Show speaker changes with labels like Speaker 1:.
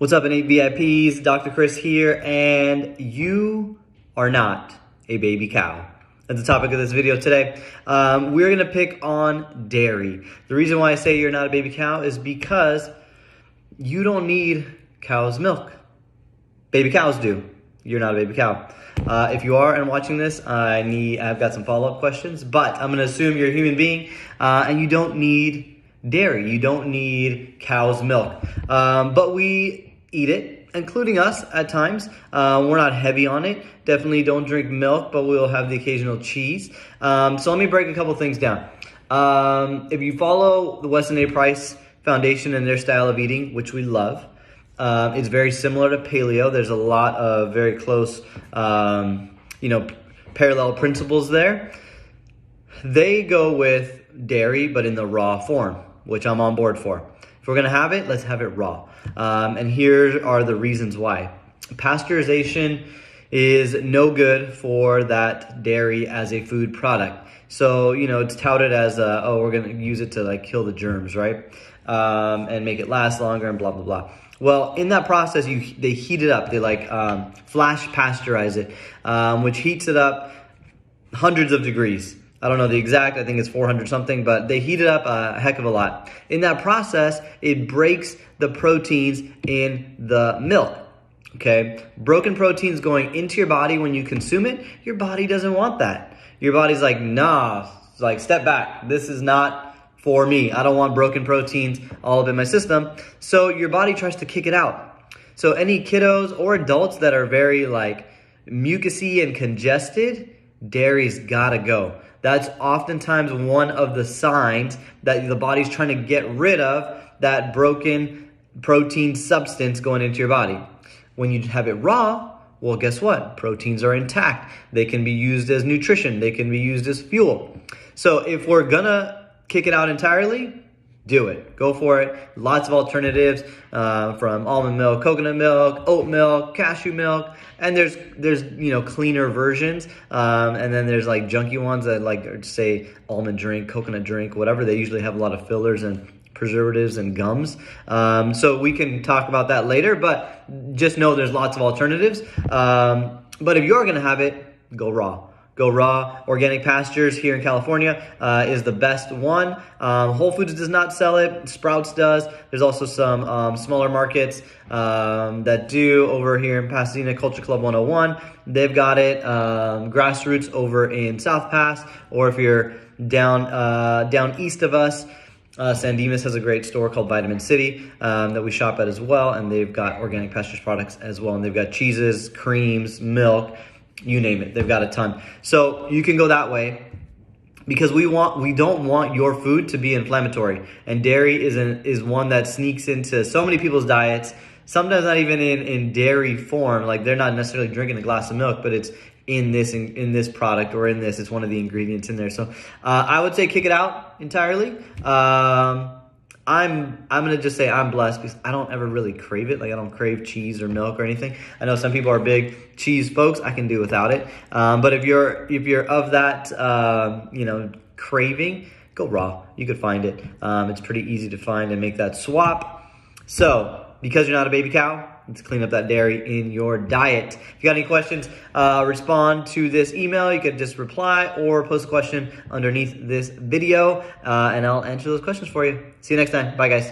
Speaker 1: What's up, Innate VIPs? Dr. Chris here, and you are not a baby cow. That's the topic of this video today. We're going to pick on dairy. The reason why I say you're not a baby cow is because you don't need cow's milk. Baby cows do. You're not a baby cow. If you are and watching this, I've got some follow-up questions, but I'm going to assume you're a human being and you don't need dairy. You don't need cow's milk. But we eat it, including us at times. We're not heavy on it. Definitely don't drink milk, but we'll have the occasional cheese. So let me break a couple things down. If you follow the Weston A Price Foundation and their style of eating, which we love, it's very similar to paleo. There's a lot of very close, parallel principles there. They go with dairy, but in the raw form, which I'm on board for. If we're gonna have it, let's have it raw. And here are the reasons why. Pasteurization is no good for that dairy as a food product. So, it's touted as, we're gonna use it to kill the germs, right? And make it last longer and blah, blah, blah. Well, in that process, they heat it up. They flash pasteurize it, which heats it up hundreds of degrees. I don't know the exact, I think it's 400 something, but they heat it up a heck of a lot. In that process, it breaks the proteins in the milk, okay? Broken proteins going into your body when you consume it, your body doesn't want that. Your body's like, nah, step back. This is not for me. I don't want broken proteins all up in my system. So your body tries to kick it out. So any kiddos or adults that are very mucusy and congested, dairy's gotta go. That's oftentimes one of the signs that the body's trying to get rid of that broken protein substance going into your body. When you have it raw, well, guess what? Proteins are intact. They can be used as nutrition. They can be used as fuel. So if we're gonna kick it out entirely, do it. Go for it. Lots of alternatives from almond milk, coconut milk, oat milk, cashew milk, and there's cleaner versions. And then there's junky ones that say almond drink, coconut drink, whatever. They usually have a lot of fillers and preservatives and gums. So we can talk about that later, but just know there's lots of alternatives. But if you're gonna have it, go raw. Go raw. Organic Pastures here in California is the best one. Whole Foods does not sell it. Sprouts does. There's also some smaller markets that do over here in Pasadena. Culture Club 101. They've got it. Grassroots over in South Pass, or if you're down east of us, San Dimas has a great store called Vitamin City that we shop at as well, and they've got Organic Pastures products as well, and they've got cheeses, creams, milk, you name it. They've got a ton. So you can go that way because we don't want your food to be inflammatory, and dairy is one that sneaks into so many people's diets. Sometimes not even in dairy form, they're not necessarily drinking a glass of milk, but it's in this product or in this. It's one of the ingredients in there. So I would say kick it out entirely. I'm gonna just say I'm blessed because I don't ever really crave it. I don't crave cheese or milk or anything. I know some people are big cheese folks. I can do without it. But if you're of that craving, go raw. You could find it. It's pretty easy to find and make that swap. So because you're not a baby cow, let's clean up that dairy in your diet. If you got any questions, respond to this email. You could just reply or post a question underneath this video, and I'll answer those questions for you. See you next time. Bye, guys.